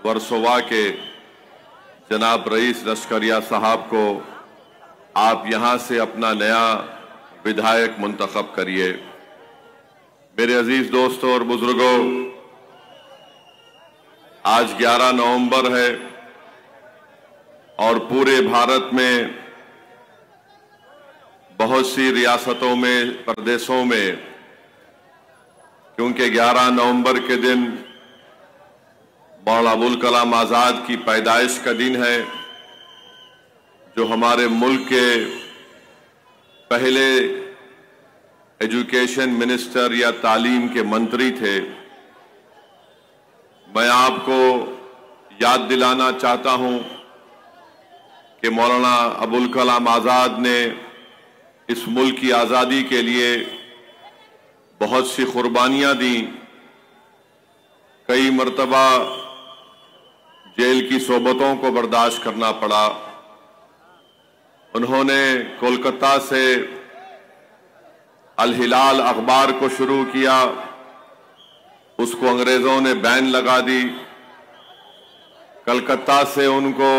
वर्सोवा के जनाब रईस लश्करिया साहब को आप यहां से अपना नया विधायक मुंतखब करिए। मेरे अजीज दोस्तों और बुजुर्गों, आज 11 नवंबर है और पूरे भारत में बहुत सी रियासतों में, प्रदेशों में, क्योंकि 11 नवंबर के दिन मौलाना अबुल कलाम आज़ाद की पैदाइश का दिन है, जो हमारे मुल्क के पहले एजुकेशन मिनिस्टर या तालीम के मंत्री थे। मैं आपको याद दिलाना चाहता हूं कि मौलाना अबुल कलाम आज़ाद ने इस मुल्क की आज़ादी के लिए बहुत सी कुर्बानियां दी। कई मर्तबा जेल की सोबतों को बर्दाश्त करना पड़ा। उन्होंने कोलकाता से अल हिलाल अखबार को शुरू किया, उसको अंग्रेजों ने बैन लगा दी। कलकत्ता से उनको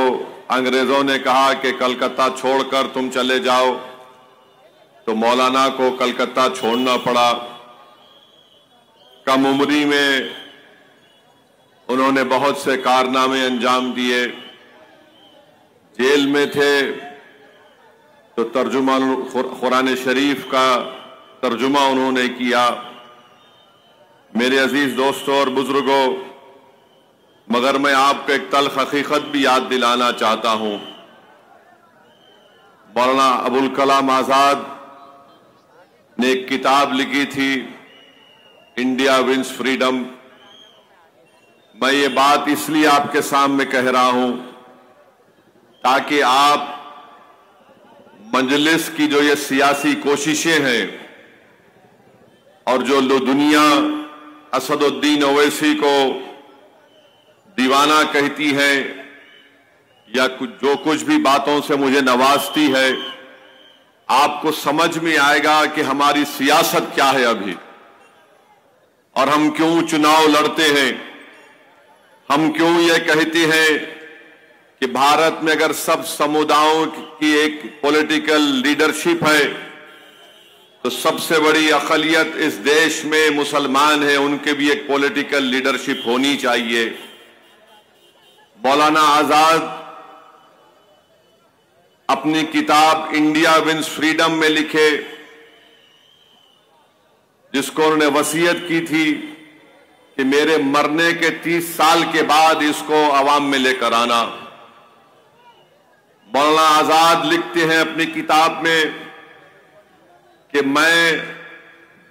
अंग्रेजों ने कहा कि कलकत्ता छोड़कर तुम चले जाओ, तो मौलाना को कलकत्ता छोड़ना पड़ा। कम उम्री में उन्होंने बहुत से कारनामे अंजाम दिए। जेल में थे तो तर्जुमा कुरान शरीफ का तर्जुमा उन्होंने किया। मेरे अजीज दोस्तों और बुजुर्गों, मगर मैं आपको एक तल्ख हकीकत भी याद दिलाना चाहता हूं। मौलाना अबुल कलाम आज़ाद ने एक किताब लिखी थी, इंडिया विंस फ्रीडम। मैं ये बात इसलिए आपके सामने कह रहा हूं ताकि आप मजलिस की जो ये सियासी कोशिशें हैं और जो दुनिया असदुद्दीन ओवैसी को दीवाना कहती है या जो कुछ भी बातों से मुझे नवाजती है, आपको समझ में आएगा कि हमारी सियासत क्या है अभी और हम क्यों चुनाव लड़ते हैं। हम क्यों ये कहते हैं कि भारत में अगर सब समुदायों की एक पॉलिटिकल लीडरशिप है तो सबसे बड़ी अक़लियत इस देश में मुसलमान है, उनके भी एक पॉलिटिकल लीडरशिप होनी चाहिए। मौलाना आज़ाद अपनी किताब इंडिया विंस फ्रीडम में लिखे, जिसको उन्होंने वसीयत की थी कि मेरे मरने के 30 साल के बाद इसको अवाम में लेकर आना। मौलाना आज़ाद लिखते हैं अपनी किताब में कि मैं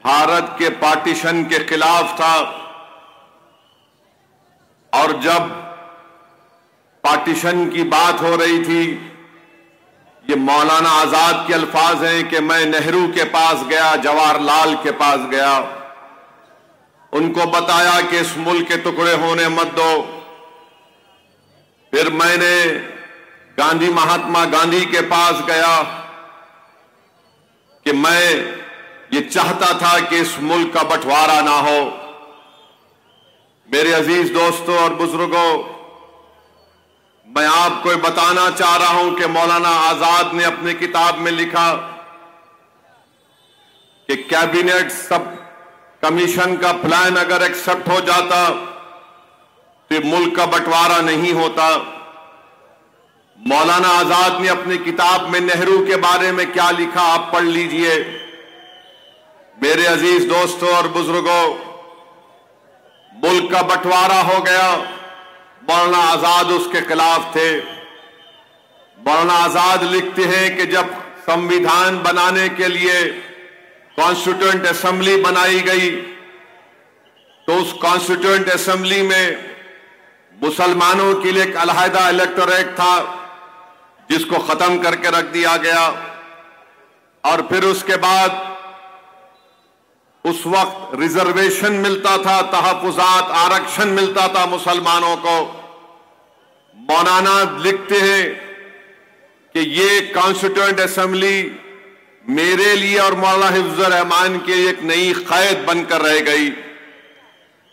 भारत के पार्टीशन के खिलाफ था और जब पार्टीशन की बात हो रही थी, ये मौलाना आज़ाद के अल्फाज हैं कि मैं नेहरू के पास गया, जवाहरलाल के पास गया, उनको बताया कि इस मुल्क के टुकड़े होने मत दो। फिर मैंने गांधी, महात्मा गांधी के पास गया कि मैं ये चाहता था कि इस मुल्क का बंटवारा ना हो। मेरे अजीज दोस्तों और बुजुर्गों, मैं आपको बताना चाह रहा हूं कि मौलाना आज़ाद ने अपनी किताब में लिखा कि कैबिनेट सब कमीशन का प्लान अगर एक्सेप्ट हो जाता तो मुल्क का बंटवारा नहीं होता। मौलाना आज़ाद ने अपनी किताब में नेहरू के बारे में क्या लिखा, आप पढ़ लीजिए। मेरे अजीज दोस्तों और बुजुर्गों, मुल्क का बंटवारा हो गया, मौलाना आज़ाद उसके खिलाफ थे। मौलाना आज़ाद लिखते हैं कि जब संविधान बनाने के लिए कॉन्स्टिट्यूएंट असेंबली बनाई गई तो उस कॉन्स्टिट्यूएंट असेंबली में मुसलमानों के लिए एक अलहदा इलेक्टोरेट था जिसको खत्म करके रख दिया गया। और फिर उसके बाद उस वक्त रिजर्वेशन मिलता था, तहफुजात, आरक्षण मिलता था मुसलमानों को। मौलाना लिखते हैं कि ये कॉन्स्टिट्यूएंट असेंबली मेरे लिए और मौलाना हिफ्जुर रहमान के लिए एक नई कैद बनकर रह गई।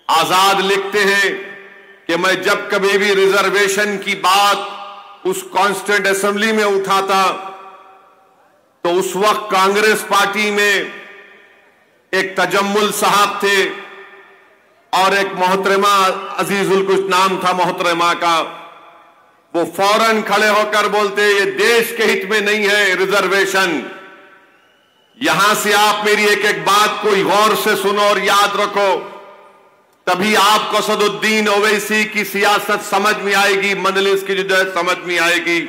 आजाद लिखते हैं कि मैं जब कभी भी रिजर्वेशन की बात उस कॉन्स्टिट्यूएंट असेंबली में उठाता तो उस वक्त कांग्रेस पार्टी में एक तजम्मुल साहब थे और एक मोहतरमा अजीजुल कुछ नाम था मोहतरमा का। वो फौरन खड़े होकर बोलते ये देश के हित में नहीं है रिजर्वेशन। यहां से आप मेरी एक एक बात को गौर से सुनो और याद रखो, तभी आपको असदुद्दीन ओवैसी की सियासत समझ में आएगी, मजलिस की जुदत समझ में आएगी।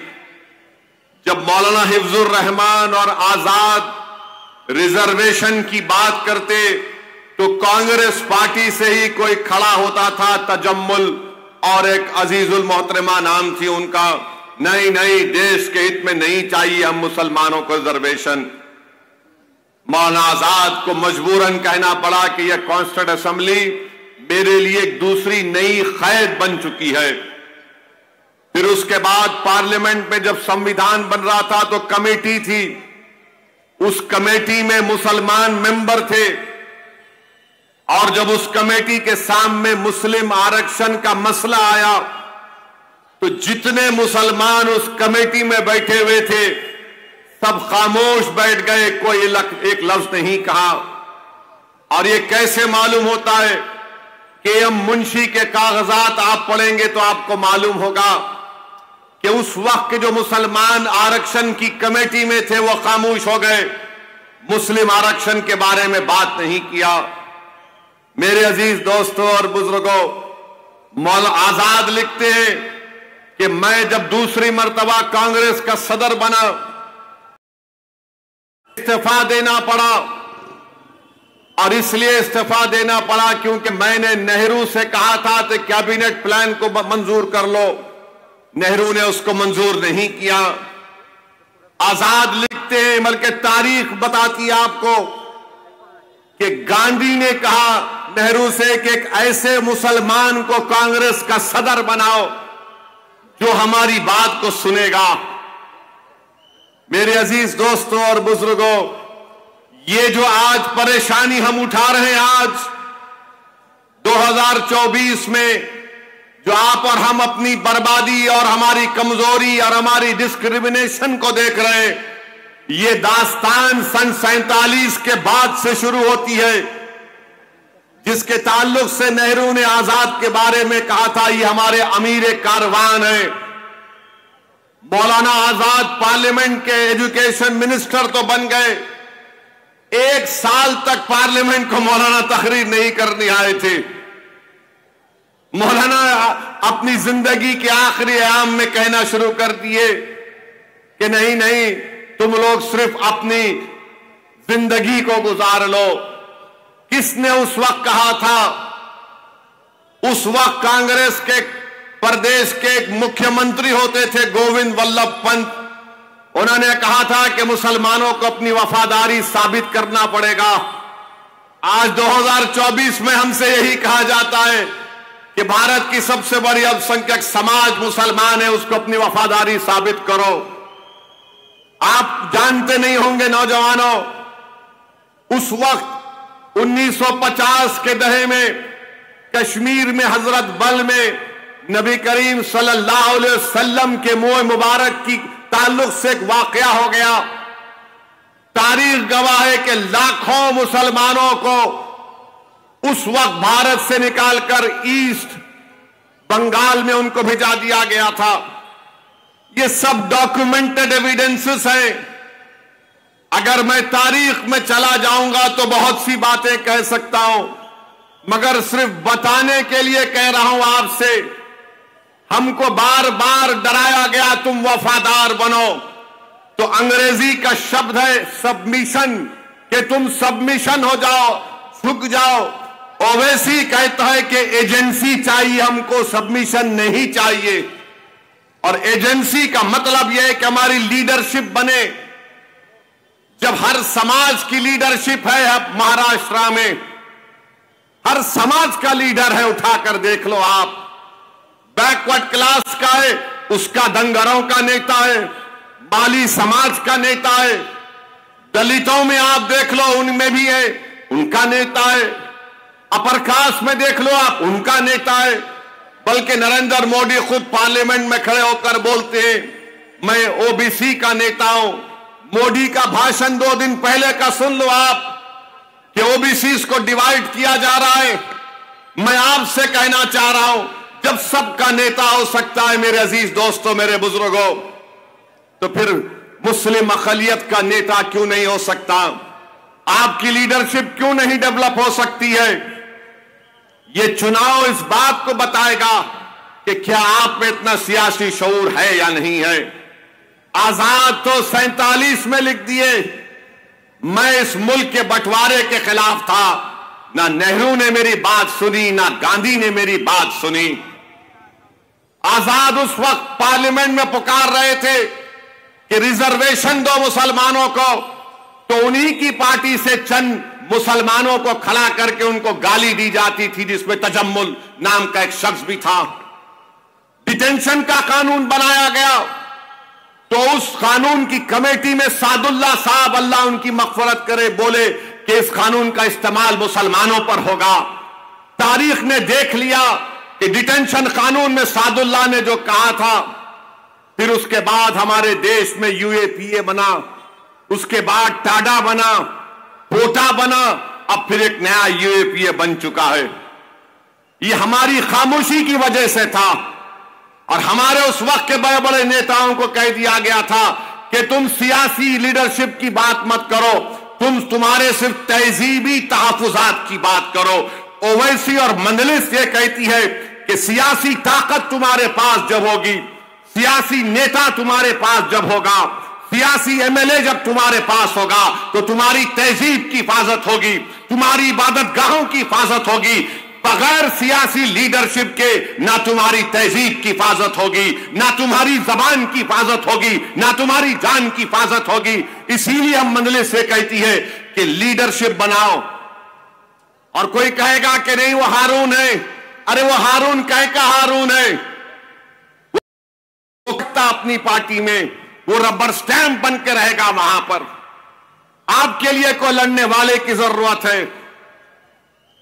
जब मौलाना हिफ्जुर रहमान और आजाद रिजर्वेशन की बात करते तो कांग्रेस पार्टी से ही कोई खड़ा होता था, तजम्मुल और एक अजीजुल मोहतरमा नाम थी उनका। नहीं नहीं, देश के हित में नहीं चाहिए हम मुसलमानों को रिजर्वेशन। मौलाना आजाद को मजबूरन कहना पड़ा कि यह कॉन्स्टिट्यूएंट असेंबली मेरे लिए एक दूसरी नई कैद बन चुकी है। फिर उसके बाद पार्लियामेंट में जब संविधान बन रहा था तो कमेटी थी, उस कमेटी में मुसलमान मेंबर थे और जब उस कमेटी के सामने मुस्लिम आरक्षण का मसला आया तो जितने मुसलमान उस कमेटी में बैठे हुए थे सब खामोश बैठ गए, कोई एक लफ्ज नहीं कहा। और ये कैसे मालूम होता है कि हम मुंशी के कागजात आप पढ़ेंगे तो आपको मालूम होगा कि उस वक्त के जो मुसलमान आरक्षण की कमेटी में थे वो खामोश हो गए, मुस्लिम आरक्षण के बारे में बात नहीं किया। मेरे अजीज दोस्तों और बुजुर्गों, मौलाना आजाद लिखते हैं कि मैं जब दूसरी मर्तबा कांग्रेस का सदर बना इस्तीफा देना पड़ा, और इसलिए इस्तीफा देना पड़ा क्योंकि मैंने नेहरू से कहा था कि कैबिनेट प्लान को मंजूर कर लो। नेहरू ने उसको मंजूर नहीं किया। आजाद लिखते हैं, बल्कि तारीख बताती है आपको कि गांधी ने कहा नेहरू से कि एक ऐसे मुसलमान को कांग्रेस का सदर बनाओ जो हमारी बात को सुनेगा। मेरे अजीज दोस्तों और बुजुर्गों, ये जो आज परेशानी हम उठा रहे हैं, आज 2024 में जो आप और हम अपनी बर्बादी और हमारी कमजोरी और हमारी डिस्क्रिमिनेशन को देख रहे हैं, ये दास्तान सन 47 के बाद से शुरू होती है, जिसके ताल्लुक से नेहरू ने आजाद के बारे में कहा था ये हमारे अमीर कारवान है। मौलाना आजाद पार्लियामेंट के एजुकेशन मिनिस्टर तो बन गए, 1 साल तक पार्लियामेंट को मौलाना तकरीर नहीं करने आए थे। मौलाना अपनी जिंदगी के आखिरी अयाम में कहना शुरू कर दिए कि नहीं नहीं, तुम लोग सिर्फ अपनी जिंदगी को गुजार लो। किसने उस वक्त कहा था? उस वक्त कांग्रेस के प्रदेश के एक मुख्यमंत्री होते थे गोविंद वल्लभ पंत। उन्होंने कहा था कि मुसलमानों को अपनी वफादारी साबित करना पड़ेगा। आज 2024 में हमसे यही कहा जाता है कि भारत की सबसे बड़ी अल्पसंख्यक समाज मुसलमान है, उसको अपनी वफादारी साबित करो। आप जानते नहीं होंगे नौजवानों, उस वक्त 1950 के दहे में कश्मीर में हजरत बल में नबी करीम सल्लल्लाहु अलैहि वसल्लम के मुंह मुबारक की ताल्लुक से एक वाकया हो गया। तारीख गवाह है कि लाखों मुसलमानों को उस वक्त भारत से निकालकर ईस्ट बंगाल में उनको भेजा दिया गया था। ये सब डॉक्यूमेंटेड एविडेंसेस हैं। अगर मैं तारीख में चला जाऊंगा तो बहुत सी बातें कह सकता हूं, मगर सिर्फ बताने के लिए कह रहा हूं आपसे। हमको बार बार डराया गया तुम वफादार बनो, तो अंग्रेजी का शब्द है सबमिशन, कि तुम सबमिशन हो जाओ, झुक जाओ। ओवैसी कहता है कि एजेंसी चाहिए हमको, सबमिशन नहीं चाहिए। और एजेंसी का मतलब यह है कि हमारी लीडरशिप बने। जब हर समाज की लीडरशिप है, अब महाराष्ट्र में हर समाज का लीडर है, उठाकर देख लो आप। बैकवर्ड क्लास का है, उसका दंगरों का नेता है, माली समाज का नेता है। दलितों में आप देख लो, उनमें भी है, उनका नेता है। अपर कास्ट में देख लो आप, उनका नेता है। बल्कि नरेंद्र मोदी खुद पार्लियामेंट में खड़े होकर बोलते हैं, मैं ओबीसी का नेता हूं। मोदी का भाषण 2 दिन पहले का सुन लो आप कि ओबीसी को डिवाइड किया जा रहा है। मैं आपसे कहना चाह रहा हूं, जब सबका नेता हो सकता है मेरे अजीज दोस्तों, मेरे बुजुर्गों, तो फिर मुस्लिम अक़लियत का नेता क्यों नहीं हो सकता? आपकी लीडरशिप क्यों नहीं डेवलप हो सकती है? ये चुनाव इस बात को बताएगा कि क्या आप में इतना सियासी शऊर है या नहीं है। आजाद तो 47 में लिख दिए, मैं इस मुल्क के बंटवारे के खिलाफ था। ना नेहरू ने मेरी बात सुनी, ना गांधी ने मेरी बात सुनी। आजाद उस वक्त पार्लियामेंट में पुकार रहे थे कि रिजर्वेशन दो मुसलमानों को, तो उन्हीं की पार्टी से चंद मुसलमानों को खड़ा करके उनको गाली दी जाती थी, जिसमें तजम्मुल नाम का एक शख्स भी था। डिटेंशन का कानून बनाया गया, तो उस कानून की कमेटी में सादुल्ला साहब, अल्लाह उनकी मग़फ़िरत करे, बोले कि इस कानून का इस्तेमाल मुसलमानों पर होगा। तारीख ने देख लिया कि डिटेंशन कानून में सादुल्ला ने जो कहा था, फिर उसके बाद हमारे देश में यूएपीए बना, उसके बाद टाडा बना, कोटा बना, अब फिर एक नया यूएपीए बन चुका है। ये हमारी खामोशी की वजह से था, और हमारे उस वक्त के बड़े बड़े नेताओं को कह दिया गया था कि तुम सियासी लीडरशिप की बात मत करो, तुम्हारे सिर्फ तहजीबी तहफ़्फ़ुज़ात की बात करो। ओवैसी और मंजलिस ये कहती है कि सियासी ताकत तुम्हारे पास जब होगी, सियासी नेता तुम्हारे पास जब होगा, सियासी एमएलए जब तुम्हारे पास होगा, तो तुम्हारी तहजीब की हिफाजत होगी, तुम्हारी इबादत गाहों की हिफाजत होगी। बगैर सियासी लीडरशिप के ना तुम्हारी तहजीब की हिफाजत होगी, ना तुम्हारी जबान की हिफाजत होगी, ना तुम्हारी जान की हिफाजत होगी। इसीलिए हम मंजलिस से कहती है कि लीडरशिप बनाओ। और कोई कहेगा कि नहीं वो हारून है, अरे वो हारून कह का हारून है, वो अपनी पार्टी में वो रबर स्टैंप बन के रहेगा वहां पर। आपके लिए कोई लड़ने वाले की जरूरत है।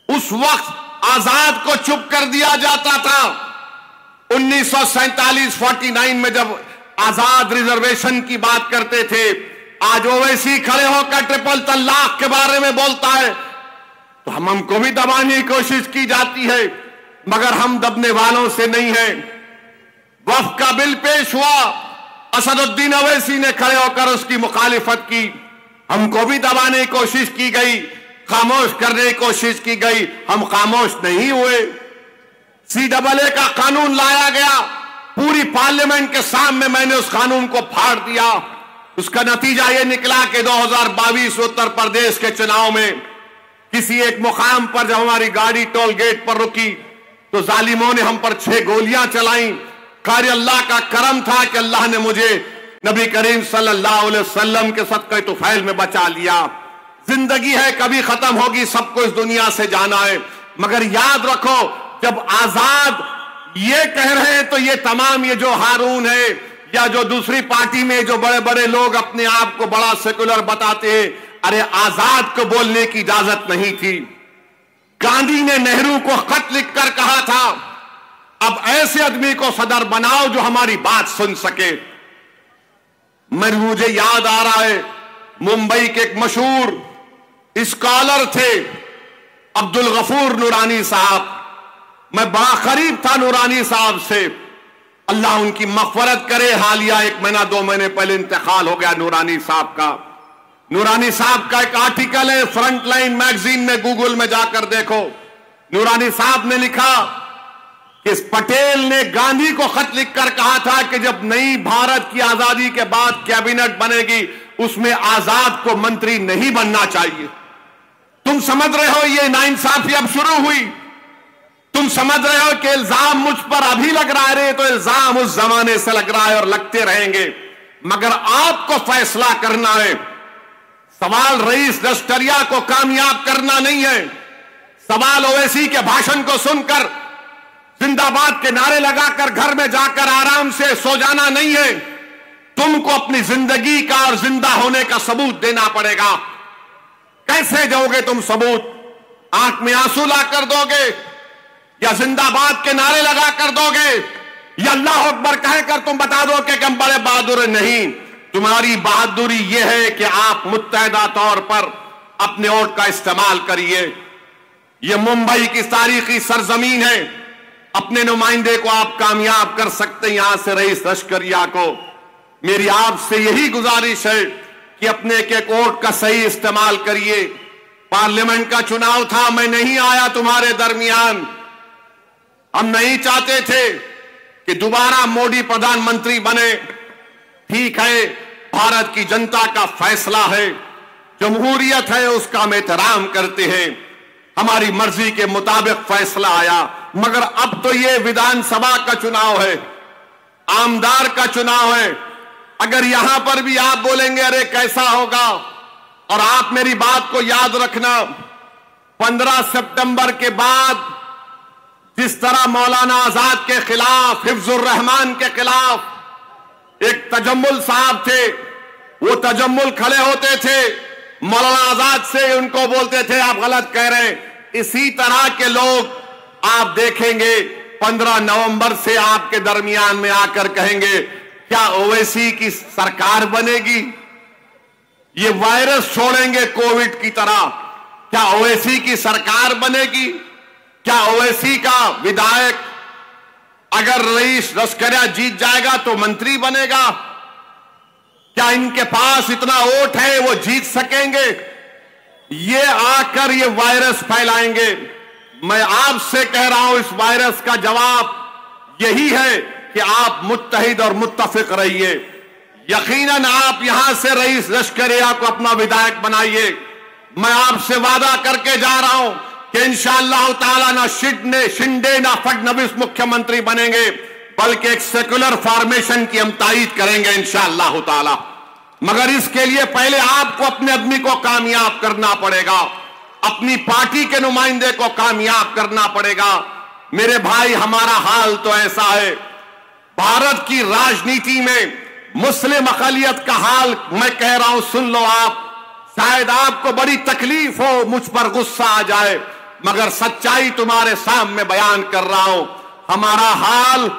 उस वक्त आजाद को चुप कर दिया जाता था। 1947-49 में जब आजाद रिजर्वेशन की बात करते थे, आज ओवैसी खड़े होकर ट्रिपल तलाक के बारे में बोलता है, तो हमको भी दबाने की कोशिश की जाती है, मगर हम दबने वालों से नहीं है। वक्फ का बिल पेश हुआ, असदुद्दीन ओवैसी ने खड़े होकर उसकी मुखालिफत की, हमको भी दबाने की कोशिश की गई, खामोश करने की कोशिश की गई, हम खामोश नहीं हुए। CAA का कानून लाया गया, पूरी पार्लियामेंट के सामने मैंने उस कानून को फाड़ दिया। उसका नतीजा यह निकला कि 2022 उत्तर प्रदेश के चुनाव में किसी एक मुकाम पर जब हमारी गाड़ी टोल गेट पर रुकी, तो जालिमों ने हम पर 6 गोलियां चलाई। कार्य अल्लाह का करम था कि अल्लाह ने मुझे नबी करीम सल्लल्लाहु अलैहि वसल्लम के सदक़े तुफैल में बचा लिया। जिंदगी है, कभी खत्म होगी, सबको इस दुनिया से जाना है, मगर याद रखो, जब आजाद ये कह रहे हैं तो ये तमाम ये जो हारून है या जो दूसरी पार्टी में जो बड़े बड़े लोग अपने आप को बड़ा सेकुलर बताते हैं, अरे आजाद को बोलने की इजाजत नहीं थी। गांधी ने नेहरू को खत लिखकर कहा था, अब ऐसे आदमी को सदर बनाओ जो हमारी बात सुन सके। मुझे याद आ रहा है, मुंबई के एक मशहूर स्कॉलर थे अब्दुल गफूर नूरानी साहब। मैं बड़ा करीब था नूरानी साहब से, अल्लाह उनकी मग़फ़िरत करे। हालिया 1 महीना 2 महीने पहले इंतकाल हो गया नूरानी साहब का। नूरानी साहब का एक आर्टिकल है फ्रंट लाइन मैगजीन में, गूगल में जाकर देखो। नूरानी साहब ने लिखा कि पटेल ने गांधी को खत लिखकर कहा था कि जब नई भारत की आजादी के बाद कैबिनेट बनेगी, उसमें आजाद को मंत्री नहीं बनना चाहिए। तुम समझ रहे हो ये नाइंसाफी अब शुरू हुई। तुम समझ रहे हो कि इल्जाम मुझ पर अभी लग रहा है, तो इल्जाम उस जमाने से लग रहा है और लगते रहेंगे, मगर आपको फैसला करना है। सवाल रईस दस्तरिया को कामयाब करना नहीं है, सवाल ओवैसी के भाषण को सुनकर जिंदाबाद के नारे लगाकर घर में जाकर आराम से सो जाना नहीं है। तुमको अपनी जिंदगी का और जिंदा होने का सबूत देना पड़ेगा। कैसे दोगे तुम सबूत? आंख में आंसू लाकर दोगे? या जिंदाबाद के नारे लगा कर दोगे, या अल्लाह अकबर कहकर तुम बता दो कि हम बड़े बहादुर नहीं। तुम्हारी बहादुरी यह है कि आप मुत्तहदा तौर पर अपने वोट का इस्तेमाल करिए। यह मुंबई की तारीखी सरजमीन है, अपने नुमाइंदे को आप कामयाब कर सकते हैं। यहां से रईस लश्करिया को मेरी आपसे यही गुजारिश है कि अपने एक एक वोट का सही इस्तेमाल करिए। पार्लियामेंट का चुनाव था, मैं नहीं आया तुम्हारे दरमियान। हम नहीं चाहते थे कि दोबारा मोदी प्रधानमंत्री बने। ठीक है, भारत की जनता का फैसला है, जमहूरियत है, उसका हम एहतराम करते हैं। हमारी मर्जी के मुताबिक फैसला आया, मगर अब तो ये विधानसभा का चुनाव है, आमदार का चुनाव है। अगर यहां पर भी आप बोलेंगे अरे कैसा होगा, और आप मेरी बात को याद रखना, 15 सितंबर के बाद जिस तरह मौलाना आजाद के खिलाफ, हिफ्जुर रहमान के खिलाफ एक तजम्मुल साहब थे, वो तजम्मुल खड़े होते थे, मौलाना आजाद से उनको बोलते थे आप गलत कह रहे हैं। इसी तरह के लोग आप देखेंगे 15 नवंबर से आपके दरमियान में आकर कहेंगे क्या ओवैसी की सरकार बनेगी, ये वायरस छोड़ेंगे कोविड की तरह, क्या ओवैसी की सरकार बनेगी? क्या ओवैसी का विधायक अगर रईस लश्करिया जीत जाएगा तो मंत्री बनेगा? क्या इनके पास इतना वोट है वो जीत सकेंगे? ये आकर ये वायरस फैलाएंगे। मैं आपसे कह रहा हूं इस वायरस का जवाब यही है कि आप मुत्तहिद और मुत्तफिक रहिए। यकीनन आप यहां से रईस लश्करिया को अपना विधायक बनाइए। मैं आपसे वादा करके जा रहा हूं कि इंशाअल्लाह ताला ना शिंदे ना फडणवीस मुख्यमंत्री बनेंगे, बल्कि एक सेकुलर फॉर्मेशन की हम तायीद करेंगे इंशाअल्लाह ताला। मगर इसके लिए पहले आपको अपने आदमी को कामयाब करना पड़ेगा, अपनी पार्टी के नुमाइंदे को कामयाब करना पड़ेगा। मेरे भाई, हमारा हाल तो ऐसा है, भारत की राजनीति में मुस्लिम अक़लियत का हाल मैं कह रहा हूं, सुन लो आप। शायद आपको बड़ी तकलीफ हो, मुझ पर गुस्सा आ जाए, मगर सच्चाई तुम्हारे सामने बयान कर रहा हूं। हमारा हाल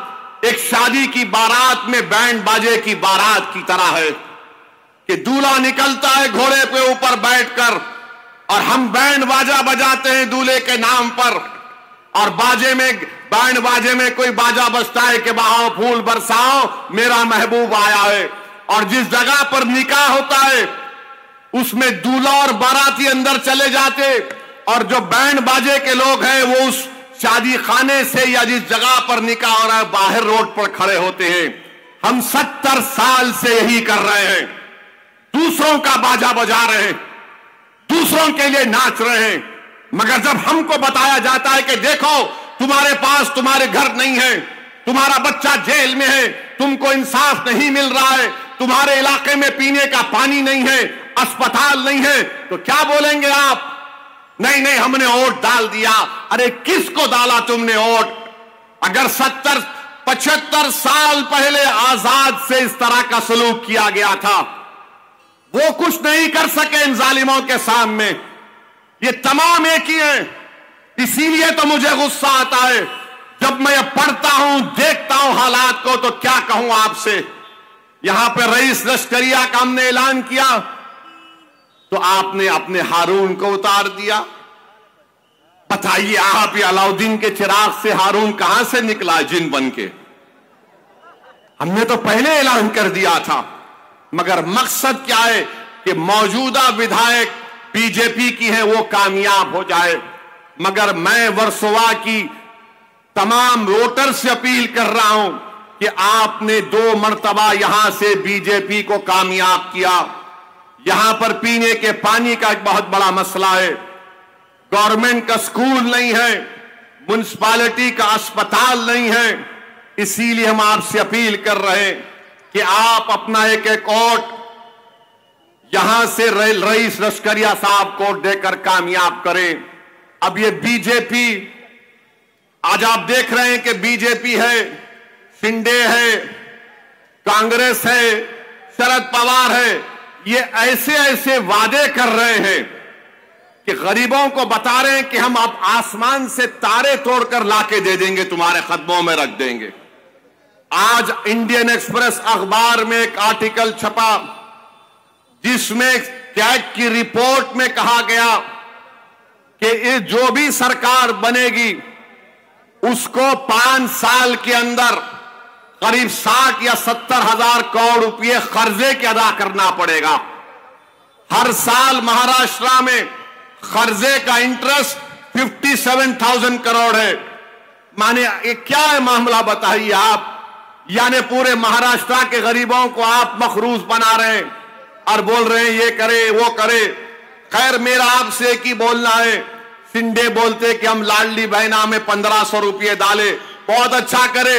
एक शादी की बारात में बैंड बाजे की बारात की तरह है कि दूल्हा निकलता है घोड़े पे ऊपर बैठकर और हम बैंड बाजा बजाते हैं दूल्हे के नाम पर, और बैंड बाजे में कोई बाजा बजता है कि बहाओ फूल बरसाओ मेरा महबूब आया है। और जिस जगह पर निकाह होता है उसमें दूल्हा और बाराती अंदर चले जाते, और जो बैंड बाजे के लोग हैं वो उस शादी खाने से या जिस जगह पर निकाह हो रहा है बाहर रोड पर खड़े होते हैं। हम 70 साल से यही कर रहे हैं, दूसरों का बाजा बजा रहे हैं, दूसरों के लिए नाच रहे हैं। मगर जब हमको बताया जाता है कि देखो तुम्हारे पास तुम्हारे घर नहीं है, तुम्हारा बच्चा जेल में है, तुमको इंसाफ नहीं मिल रहा है, तुम्हारे इलाके में पीने का पानी नहीं है, अस्पताल नहीं है, तो क्या बोलेंगे आप? नहीं नहीं, हमने वोट डाल दिया। अरे किसको डाला तुमने वोट? अगर 70-75 साल पहले आजाद से इस तरह का सलूक किया गया था, वो कुछ नहीं कर सके इन जालिमों के सामने। ये तमाम एक ही हैं। इसीलिए तो मुझे गुस्सा आता है जब मैं पढ़ता हूं, देखता हूं हालात को, तो क्या कहूं आपसे। यहां पे रईस लश्करिया का हमने ऐलान किया तो आपने अपने हारून को उतार दिया। बताइए आप, ये अलाउद्दीन के चिराग से हारून कहां से निकला जिन बन के? हमने तो पहले ऐलान कर दिया था। मगर मकसद क्या है कि मौजूदा विधायक बीजेपी की है वो कामयाब हो जाए। मगर मैं वर्सोवा की तमाम वोटर से अपील कर रहा हूं कि आपने 2 मर्तबा यहां से बीजेपी को कामयाब किया। यहां पर पीने के पानी का एक बहुत बड़ा मसला है, गवर्नमेंट का स्कूल नहीं है, म्युनिसिपैलिटी का अस्पताल नहीं है। इसीलिए हम आपसे अपील कर रहे हैं कि आप अपना एक एक वोट यहां से रईस लश्करिया साहब को देकर कामयाब करें। अब ये बीजेपी, आज आप देख रहे हैं कि बीजेपी है, शिंदे है, कांग्रेस है, शरद पवार है, ये ऐसे ऐसे वादे कर रहे हैं कि गरीबों को बता रहे हैं कि हम अब आसमान से तारे तोड़कर लाके दे देंगे, तुम्हारे कदमों में रख देंगे। आज इंडियन एक्सप्रेस अखबार में एक आर्टिकल छपा जिसमें कैग की रिपोर्ट में कहा गया कि ये जो भी सरकार बनेगी उसको 5 साल के अंदर करीब 60 या 70 हजार करोड़ रुपए कर्जे के अदा करना पड़ेगा। हर साल महाराष्ट्र में कर्जे का इंटरेस्ट 57,000 करोड़ है। माने ये क्या है मामला, बताइए आप। यानी पूरे महाराष्ट्र के गरीबों को आप मखरूज बना रहे हैं और बोल रहे हैं ये करे वो करे। खैर, मेरा आपसे एक ही बोलना है, सिंधे बोलते कि हम लाडली बहना में 1500 रुपये डाले, बहुत अच्छा करे।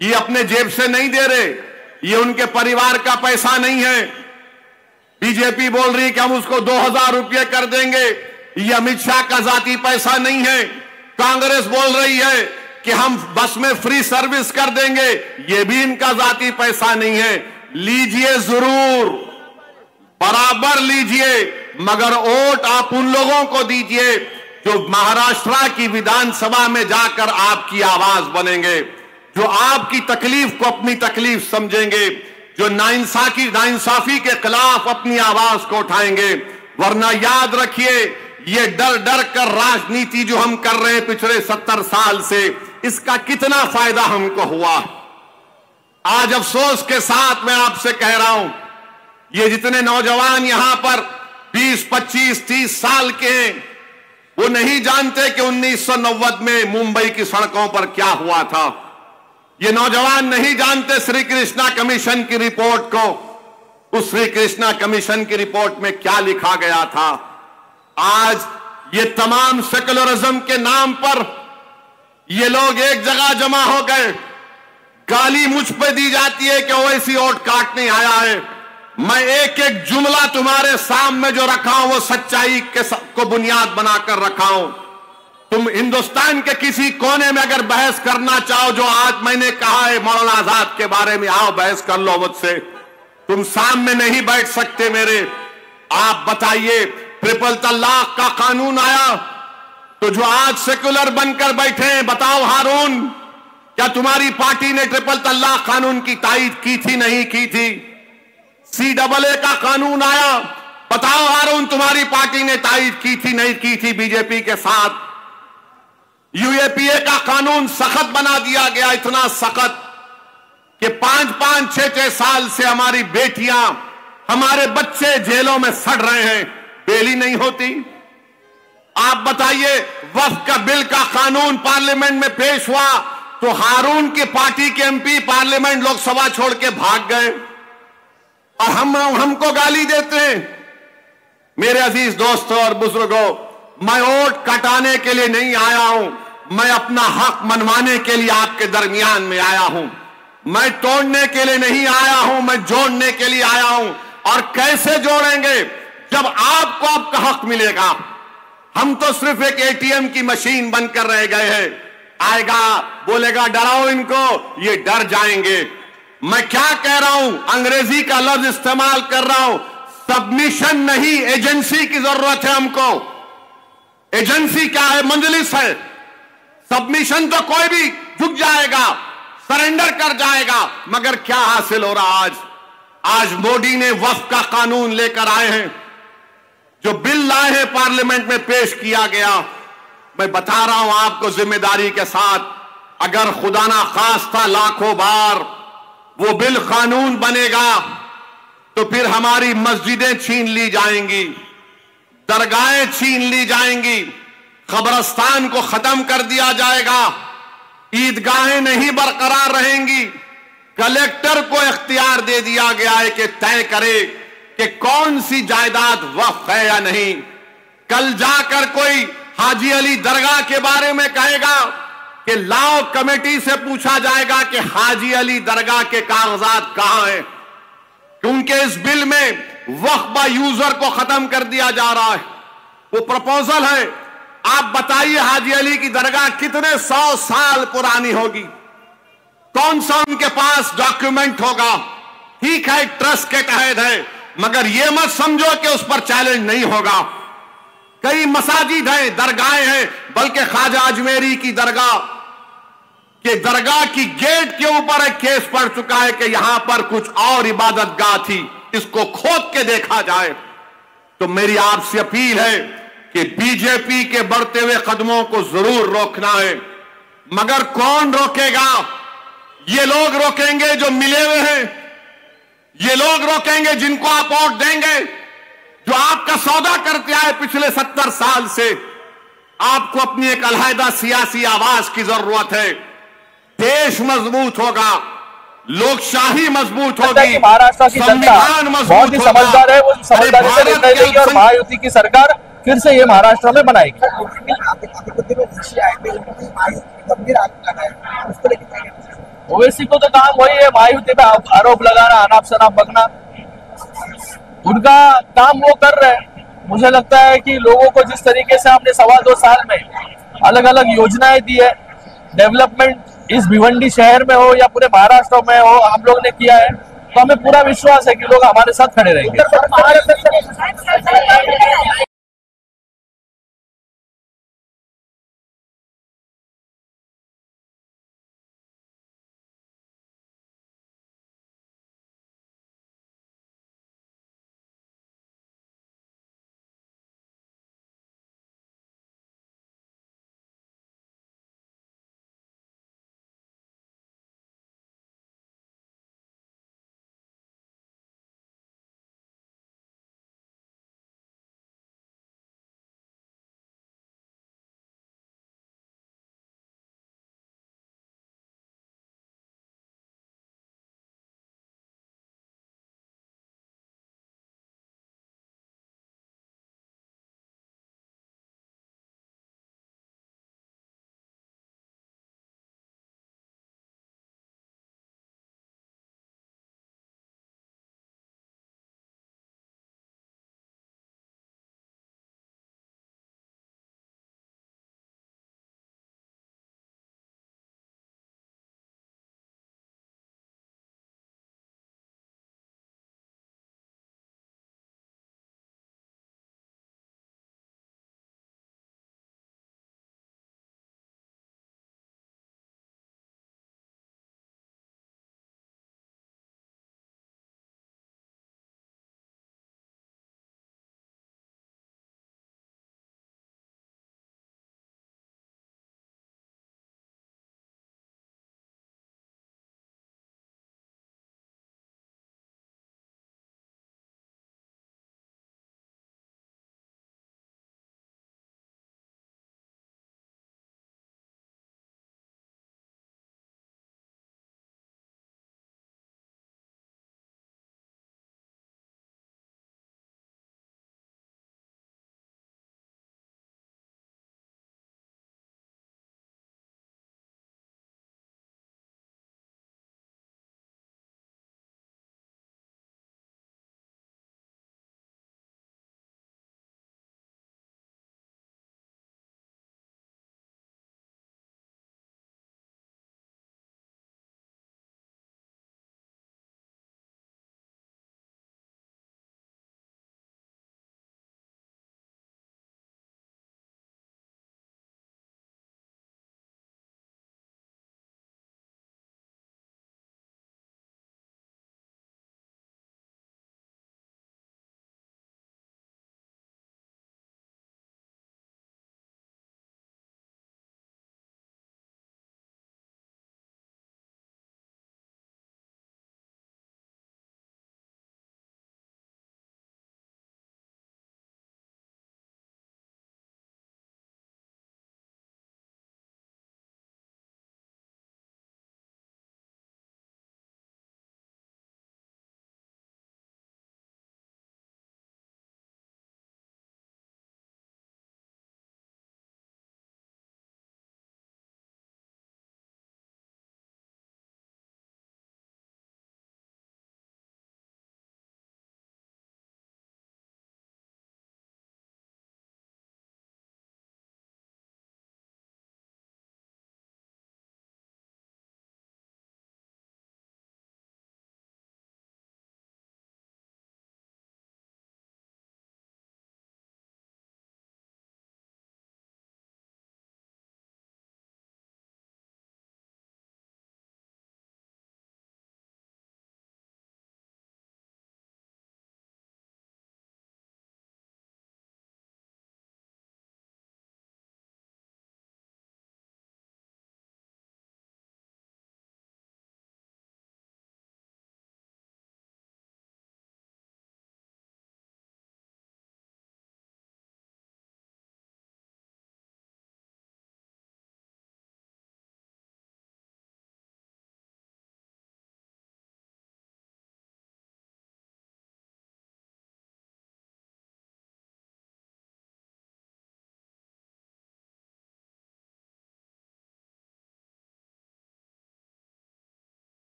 ये अपने जेब से नहीं दे रहे, ये उनके परिवार का पैसा नहीं है। बीजेपी बोल रही कि हम उसको 2000 रुपये कर देंगे, ये अमित शाह का जाती पैसा नहीं है। कांग्रेस बोल रही है कि हम बस में फ्री सर्विस कर देंगे, ये भी इनका जाती पैसा नहीं है। लीजिए, जरूर बराबर लीजिए, मगर वोट आप उन लोगों को दीजिए जो महाराष्ट्र की विधानसभा में जाकर आपकी आवाज बनेंगे, जो आपकी तकलीफ को अपनी तकलीफ समझेंगे, जो नाइंसाफी के खिलाफ अपनी आवाज को उठाएंगे। वरना याद रखिए, ये डर डर कर राजनीति जो हम कर रहे हैं पिछले 70 साल से, इसका कितना फायदा हमको हुआ। आज अफसोस के साथ मैं आपसे कह रहा हूं, ये जितने नौजवान यहां पर 20, 25, 30 साल के हैं, वो नहीं जानते कि 1990 में मुंबई की सड़कों पर क्या हुआ था। ये नौजवान नहीं जानते श्री कृष्णा कमीशन की रिपोर्ट को। उस श्री कृष्णा कमीशन की रिपोर्ट में क्या लिखा गया था। आज ये तमाम सेकुलरिज्म के नाम पर ये लोग एक जगह जमा हो गए, गाली मुझ पे दी जाती है कि ओवैसी वोट काटने आया है। मैं एक एक जुमला तुम्हारे सामने जो रखा हूं वो सच्चाई को बुनियाद बनाकर रखा हूं। तुम हिंदुस्तान के किसी कोने में अगर बहस करना चाहो, जो आज मैंने कहा है मौलाना आजाद के बारे में, आओ बहस कर लो मुझसे। तुम सामने नहीं बैठ सकते मेरे। आप बताइए, ट्रिपल तलाक का कानून आया तो जो आज सेकुलर बनकर बैठे हैं, बताओ हारून, क्या तुम्हारी पार्टी ने ट्रिपल तलाक कानून की तायीद की थी, नहीं की थी? CAA का कानून आया, बताओ हारून, तुम्हारी पार्टी ने तायीद की थी, नहीं की थी बीजेपी के साथ? UAPA का कानून सख्त बना दिया गया, इतना सख्त कि 5-5, 6-6 साल से हमारी बेटियां, हमारे बच्चे जेलों में सड़ रहे हैं, बेल ही नहीं होती। आप बताइए, वक्फ का बिल का कानून पार्लियामेंट में पेश हुआ तो हारून की पार्टी के MP पार्लियामेंट लोकसभा छोड़ के भाग गए और हमको गाली देते हैं। मेरे अजीज दोस्तों और बुजुर्गों, मैं वोट कटाने के लिए नहीं आया हूं, मैं अपना हक मनवाने के लिए आपके दरमियान में आया हूं। मैं तोड़ने के लिए नहीं आया हूं, मैं जोड़ने के लिए आया हूं। और कैसे जोड़ेंगे? जब आपको आपका हक मिलेगा। हम तो सिर्फ एक ATM की मशीन बनकर रह गए हैं। आएगा, बोलेगा डराओ इनको, ये डर जाएंगे। मैं क्या कह रहा हूं, अंग्रेजी का लफ्ज इस्तेमाल कर रहा हूं, सबमिशन नहीं, एजेंसी की जरूरत है हमको। एजेंसी क्या है? मंजलिस है। सबमिशन तो कोई भी झुक जाएगा, सरेंडर कर जाएगा, मगर क्या हासिल हो रहा आज? आज मोदी ने वक्फ का कानून लेकर आए हैं, जो बिल लाए हैं पार्लियामेंट में पेश किया गया। मैं बता रहा हूं आपको जिम्मेदारी के साथ, अगर खुदा ना खास्ता लाखों बार वो बिल कानून बनेगा तो फिर हमारी मस्जिदें छीन ली जाएंगी, दरगाहें छीन ली जाएंगी, कब्रिस्तान को खत्म कर दिया जाएगा, ईदगाहें नहीं बरकरार रहेंगी। कलेक्टर को इख्तियार दे दिया गया है कि तय करे कि कौन सी जायदाद वक्फ है या नहीं। कल जाकर कोई हाजी अली दरगाह के बारे में कहेगा कि लाओ, कमेटी से पूछा जाएगा कि हाजी अली दरगाह के कागजात कहां हैं, क्योंकि इस बिल में वक्फ बा यूजर को खत्म कर दिया जा रहा है। वो प्रपोजल है। आप बताइए, हाजी अली की दरगाह कितने 100 साल पुरानी होगी? कौन सा उनके पास डॉक्यूमेंट होगा? ठीक है, ट्रस्ट के तहत है, मगर यह मत समझो कि उस पर चैलेंज नहीं होगा। कई मसाजिद हैं, दरगाहें हैं, बल्कि ख्वाजा अजमेरी की दरगाह की गेट के ऊपर एक केस पड़ चुका है कि यहां पर कुछ और इबादत गाह थी, इसको खोद के देखा जाए। तो मेरी आपसे अपील है कि बीजेपी के बढ़ते हुए कदमों को जरूर रोकना है, मगर कौन रोकेगा? ये लोग रोकेंगे जो मिले हुए हैं, ये लोग रोकेंगे जिनको आप वोट देंगे, जो आपका सौदा करते आए पिछले 70 साल से। आपको अपनी एक अलहदा सियासी आवाज की जरूरत है। देश मजबूत होगा, लोकशाही मजबूत होगी, महाराष्ट्र की जनता बहुत ही समझदार है, वो समझदारी से निर्णय लेगी और महायुति की सरकार फिर से ये महाराष्ट्र में बनाएगी। ओवैसी को तो काम वही है, महायुति पे आरोप लगाना, अनाप शनाप बकना, उनका काम वो कर रहे हैं। मुझे लगता है कि लोगों को जिस तरीके से हमने 2.25 साल में अलग अलग योजनाएं दी है, डेवलपमेंट इस भिवंडी शहर में हो या पूरे महाराष्ट्र में हो, हम लोग ने किया है, तो हमें पूरा विश्वास है कि लोग हमारे साथ खड़े रहेंगे।